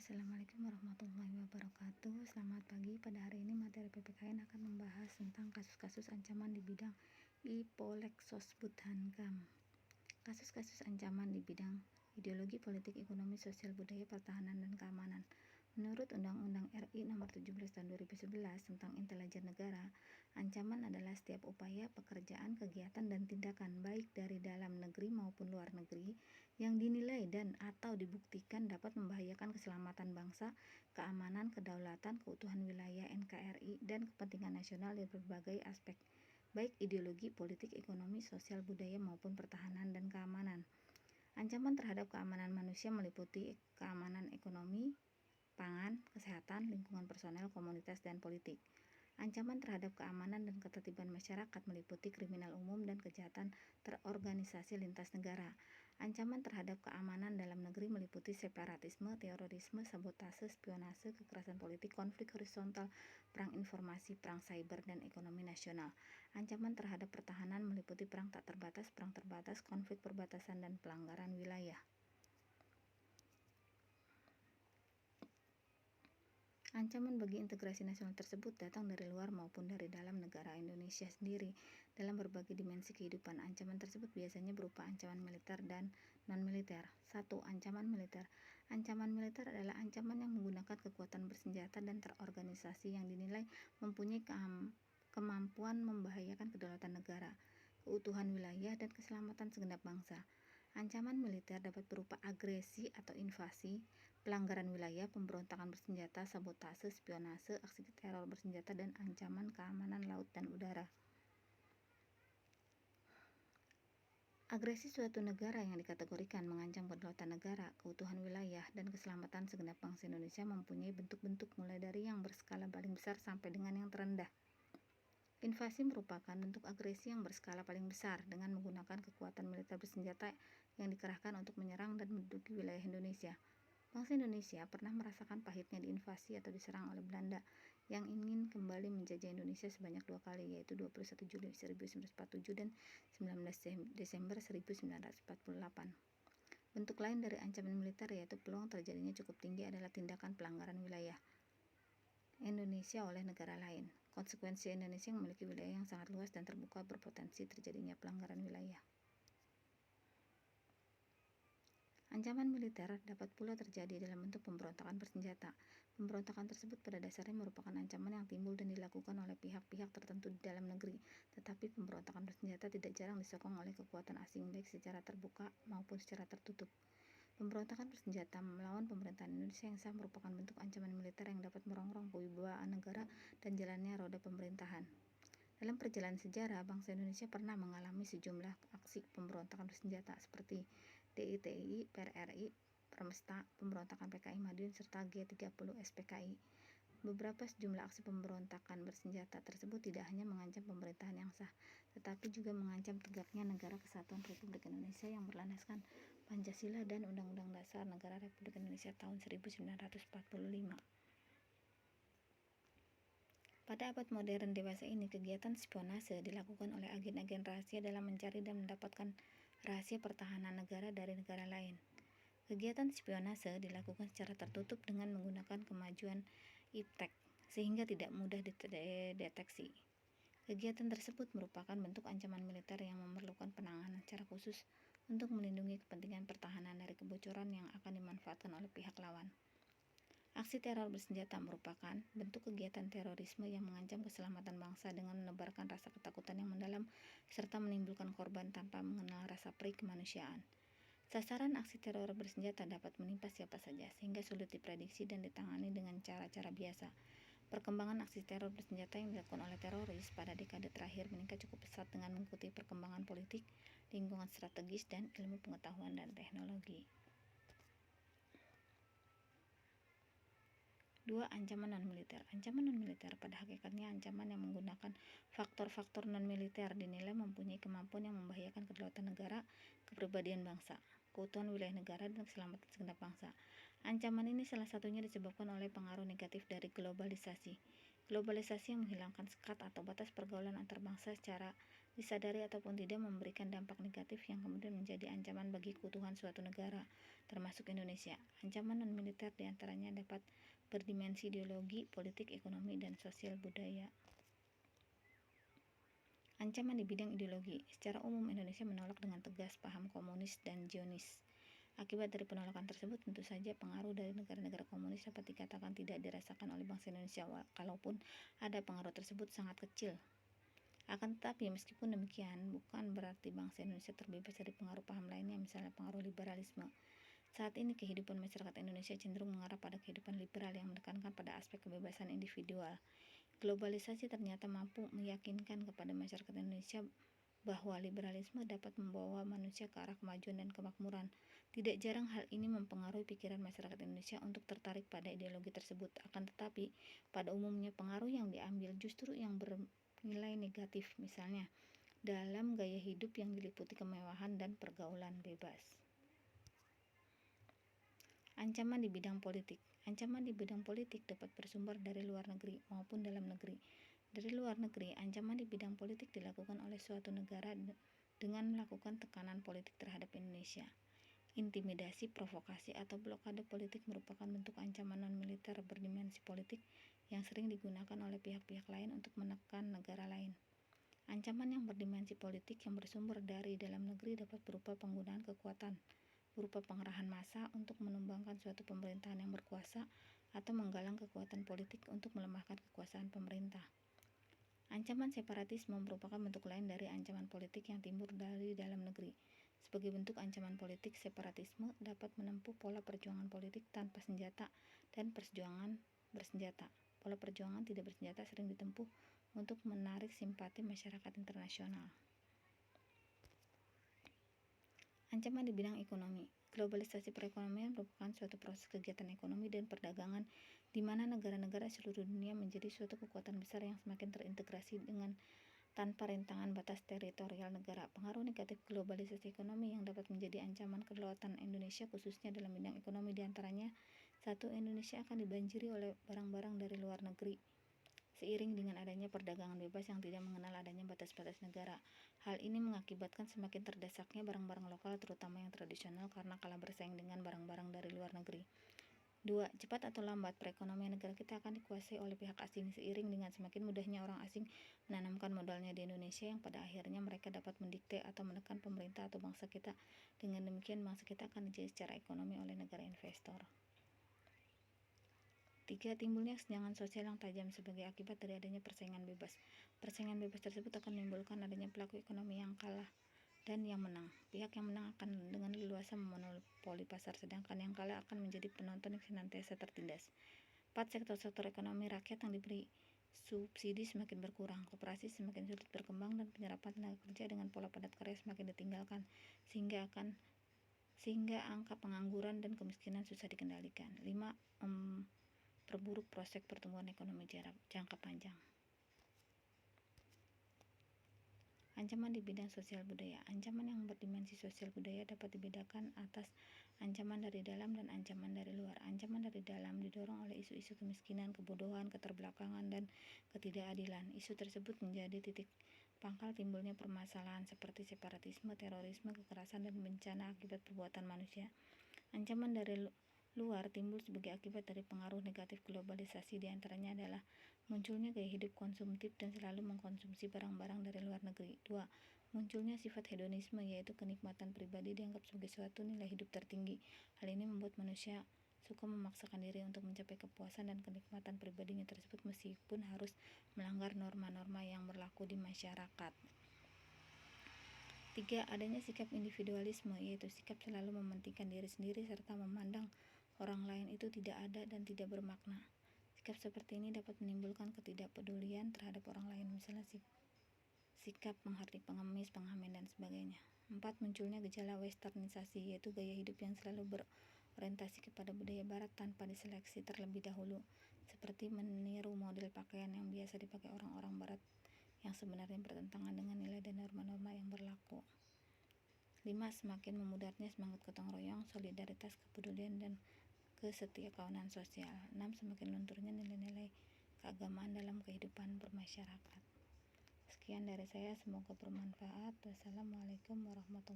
Assalamualaikum warahmatullahi wabarakatuh. Selamat pagi. Pada hari ini materi PPKN akan membahas tentang kasus-kasus ancaman di bidang Ipolexos Hankam. Kasus-kasus ancaman di bidang ideologi, politik, ekonomi, sosial, budaya, pertahanan, dan keamanan. Menurut Undang-Undang RI Nomor 17 Tahun 2011 tentang Intelijen Negara, ancaman adalah setiap upaya, pekerjaan, kegiatan, dan tindakan baik dari dalam negeri maupun luar negeri yang dinilai dan atau dibuktikan dapat membahayakan keselamatan bangsa, keamanan, kedaulatan, keutuhan wilayah NKRI, dan kepentingan nasional dari berbagai aspek, baik ideologi, politik, ekonomi, sosial, budaya, maupun pertahanan dan keamanan. Ancaman terhadap keamanan manusia meliputi keamanan ekonomi, pangan, kesehatan, lingkungan personel, komunitas, dan politik. Ancaman terhadap keamanan dan ketertiban masyarakat meliputi kriminal umum dan kejahatan terorganisasi lintas negara. Ancaman terhadap keamanan dalam negeri meliputi separatisme, terorisme, sabotase, spionase, kekerasan politik, konflik horizontal, perang informasi, perang cyber, dan ekonomi nasional. Ancaman terhadap pertahanan meliputi perang tak terbatas, konflik perbatasan, dan pelanggaran wilayah. Ancaman bagi integrasi nasional tersebut datang dari luar maupun dari dalam negara Indonesia sendiri. Dalam berbagai dimensi kehidupan, ancaman tersebut biasanya berupa ancaman militer dan non-militer. 1. Ancaman militer. Ancaman militer adalah ancaman yang menggunakan kekuatan bersenjata dan terorganisasi yang dinilai mempunyai kemampuan membahayakan kedaulatan negara, keutuhan wilayah, dan keselamatan segenap bangsa. Ancaman militer dapat berupa agresi atau invasi, pelanggaran wilayah, pemberontakan bersenjata, sabotase, spionase, aksi teror bersenjata, dan ancaman keamanan laut dan udara. Agresi suatu negara yang dikategorikan mengancam kedaulatan negara, keutuhan wilayah, dan keselamatan segenap bangsa Indonesia mempunyai bentuk-bentuk mulai dari yang berskala paling besar sampai dengan yang terendah. Invasi merupakan bentuk agresi yang berskala paling besar dengan menggunakan kekuatan militer bersenjata yang dikerahkan untuk menyerang dan menduduki wilayah Indonesia. Bangsa Indonesia pernah merasakan pahitnya diinvasi atau diserang oleh Belanda yang ingin kembali menjajah Indonesia sebanyak 2 kali, yaitu 21 Juli 1947 dan 19 Desember 1948. Bentuk lain dari ancaman militer yaitu peluang terjadinya cukup tinggi adalah tindakan pelanggaran wilayah Indonesia oleh negara lain. Konsekuensi Indonesia yang memiliki wilayah yang sangat luas dan terbuka berpotensi terjadinya pelanggaran wilayah. Ancaman militer dapat pula terjadi dalam bentuk pemberontakan bersenjata. Pemberontakan tersebut pada dasarnya merupakan ancaman yang timbul dan dilakukan oleh pihak-pihak tertentu di dalam negeri, tetapi pemberontakan bersenjata tidak jarang disokong oleh kekuatan asing baik secara terbuka maupun secara tertutup. Pemberontakan bersenjata melawan pemerintahan Indonesia yang sah merupakan bentuk ancaman militer yang dapat merongrong kewibawaan negara dan jalannya roda pemerintahan. Dalam perjalanan sejarah, bangsa Indonesia pernah mengalami sejumlah aksi pemberontakan bersenjata seperti DITI, PRRI, Permesta, pemberontakan PKI Madiun, serta G30 SPKI. Beberapa sejumlah aksi pemberontakan bersenjata tersebut tidak hanya mengancam pemerintahan yang sah, tetapi juga mengancam tegaknya negara kesatuan Republik Indonesia yang berlandaskan Pancasila dan Undang-Undang Dasar Negara Republik Indonesia tahun 1945. Pada abad modern dewasa ini, kegiatan spionase dilakukan oleh agen-agen rahasia dalam mencari dan mendapatkan rahasia pertahanan negara dari negara lain. Kegiatan spionase dilakukan secara tertutup dengan menggunakan kemajuan iptek, sehingga tidak mudah dideteksi. Kegiatan tersebut merupakan bentuk ancaman militer yang memerlukan penanganan secara khusus untuk melindungi kepentingan pertahanan dari kebocoran yang akan dimanfaatkan oleh pihak lawan. Aksi teror bersenjata merupakan bentuk kegiatan terorisme yang mengancam keselamatan bangsa dengan menebarkan rasa ketakutan yang mendalam serta menimbulkan korban tanpa mengenal rasa perih kemanusiaan. Sasaran aksi teror bersenjata dapat menimpa siapa saja, sehingga sulit diprediksi dan ditangani dengan cara-cara biasa. Perkembangan aksi teror bersenjata yang dilakukan oleh teroris pada dekade terakhir meningkat cukup pesat dengan mengikuti perkembangan politik, lingkungan strategis, dan ilmu pengetahuan dan teknologi. 2. Ancaman non-militer. Ancaman non-militer pada hakikatnya ancaman yang menggunakan faktor-faktor non-militer dinilai mempunyai kemampuan yang membahayakan kedaulatan negara, kepribadian bangsa, keutuhan wilayah negara, dan keselamatan segenap bangsa. Ancaman ini salah satunya disebabkan oleh pengaruh negatif dari globalisasi. Globalisasi yang menghilangkan sekat atau batas pergaulan antar bangsa secara disadari ataupun tidak memberikan dampak negatif yang kemudian menjadi ancaman bagi keutuhan suatu negara, termasuk Indonesia. Ancaman non-militer diantaranya dapat berdimensi ideologi, politik, ekonomi, dan sosial budaya. Ancaman di bidang ideologi. Secara umum Indonesia menolak dengan tegas paham komunis dan Zionis. Akibat dari penolakan tersebut, tentu saja pengaruh dari negara-negara komunis dapat dikatakan tidak dirasakan oleh bangsa Indonesia, kalaupun ada pengaruh tersebut sangat kecil. Akan tetapi, meskipun demikian, bukan berarti bangsa Indonesia terbebas dari pengaruh paham lainnya, misalnya pengaruh liberalisme. Saat ini, kehidupan masyarakat Indonesia cenderung mengarah pada kehidupan liberal yang menekankan pada aspek kebebasan individual. Globalisasi ternyata mampu meyakinkan kepada masyarakat Indonesia bahwa liberalisme dapat membawa manusia ke arah kemajuan dan kemakmuran. Tidak jarang hal ini mempengaruhi pikiran masyarakat Indonesia untuk tertarik pada ideologi tersebut. Akan tetapi, pada umumnya pengaruh yang diambil justru yang bernilai negatif, misalnya dalam gaya hidup yang diliputi kemewahan dan pergaulan bebas. Ancaman di bidang politik. Ancaman di bidang politik dapat bersumber dari luar negeri maupun dalam negeri. Dari luar negeri, ancaman di bidang politik dilakukan oleh suatu negara dengan melakukan tekanan politik terhadap Indonesia. Intimidasi, provokasi, atau blokade politik merupakan bentuk ancaman non-militer berdimensi politik yang sering digunakan oleh pihak-pihak lain untuk menekan negara lain. Ancaman yang berdimensi politik yang bersumber dari dalam negeri dapat berupa penggunaan kekuatan, berupa pengerahan massa untuk menumbangkan suatu pemerintahan yang berkuasa atau menggalang kekuatan politik untuk melemahkan kekuasaan pemerintah. Ancaman separatisme merupakan bentuk lain dari ancaman politik yang timbul dari dalam negeri. Sebagai bentuk ancaman politik, separatisme dapat menempuh pola perjuangan politik tanpa senjata dan perjuangan bersenjata. Pola perjuangan tidak bersenjata sering ditempuh untuk menarik simpati masyarakat internasional. Ancaman di bidang ekonomi. Globalisasi perekonomian merupakan suatu proses kegiatan ekonomi dan perdagangan di mana negara-negara seluruh dunia menjadi suatu kekuatan besar yang semakin terintegrasi dengan tanpa rintangan batas teritorial negara. Pengaruh negatif globalisasi ekonomi yang dapat menjadi ancaman kedaulatan Indonesia khususnya dalam bidang ekonomi diantaranya: 1. Indonesia akan dibanjiri oleh barang-barang dari luar negeri. Seiring dengan adanya perdagangan bebas yang tidak mengenal adanya batas-batas negara, hal ini mengakibatkan semakin terdesaknya barang-barang lokal terutama yang tradisional karena kalah bersaing dengan barang-barang dari luar negeri. 2. Cepat atau lambat perekonomian negara kita akan dikuasai oleh pihak asing seiring dengan semakin mudahnya orang asing menanamkan modalnya di Indonesia yang pada akhirnya mereka dapat mendikte atau menekan pemerintah atau bangsa kita. Dengan demikian bangsa kita akan dijajah secara ekonomi oleh negara investor. 3. Timbulnya kesenjangan sosial yang tajam sebagai akibat dari adanya persaingan bebas. Persaingan bebas tersebut akan menimbulkan adanya pelaku ekonomi yang kalah dan yang menang. Pihak yang menang akan dengan leluasa memonopoli pasar, sedangkan yang kalah akan menjadi penonton yang senantiasa tertindas. 4. Sektor-sektor ekonomi rakyat yang diberi subsidi semakin berkurang, koperasi semakin sulit berkembang, dan penyerapan tenaga kerja dengan pola padat karya semakin ditinggalkan, sehingga angka pengangguran dan kemiskinan susah dikendalikan. 5. Perburuk prospek pertumbuhan ekonomi jangka panjang. Ancaman di bidang sosial budaya. Ancaman yang berdimensi sosial budaya dapat dibedakan atas ancaman dari dalam dan ancaman dari luar. Ancaman dari dalam didorong oleh isu-isu kemiskinan, kebodohan, keterbelakangan, dan ketidakadilan. Isu tersebut menjadi titik pangkal timbulnya permasalahan seperti separatisme, terorisme, kekerasan, dan bencana akibat perbuatan manusia. Ancaman dari luar timbul sebagai akibat dari pengaruh negatif globalisasi, diantaranya adalah munculnya gaya hidup konsumtif dan selalu mengkonsumsi barang-barang dari luar negeri. 2. Munculnya sifat hedonisme, yaitu kenikmatan pribadi dianggap sebagai suatu nilai hidup tertinggi. Hal ini membuat manusia suka memaksakan diri untuk mencapai kepuasan dan kenikmatan pribadinya tersebut meskipun harus melanggar norma-norma yang berlaku di masyarakat. 3. Adanya sikap individualisme, yaitu sikap selalu mementingkan diri sendiri serta memandang orang lain itu tidak ada dan tidak bermakna. Sikap seperti ini dapat menimbulkan ketidakpedulian terhadap orang lain, misalnya sikap menghardik pengemis, pengamen, dan sebagainya. 4. Munculnya gejala westernisasi, yaitu gaya hidup yang selalu berorientasi kepada budaya barat tanpa diseleksi terlebih dahulu, seperti meniru model pakaian yang biasa dipakai orang-orang barat yang sebenarnya bertentangan dengan nilai dan norma-norma yang berlaku. 5. Semakin memudarnya semangat gotong royong, solidaritas, kepedulian, dan kesetiakawanan sosial. 6. Semakin lunturnya nilai-nilai keagamaan dalam kehidupan bermasyarakat. Sekian dari saya, semoga bermanfaat. Wassalamualaikum warahmatullahi wabarakatuh.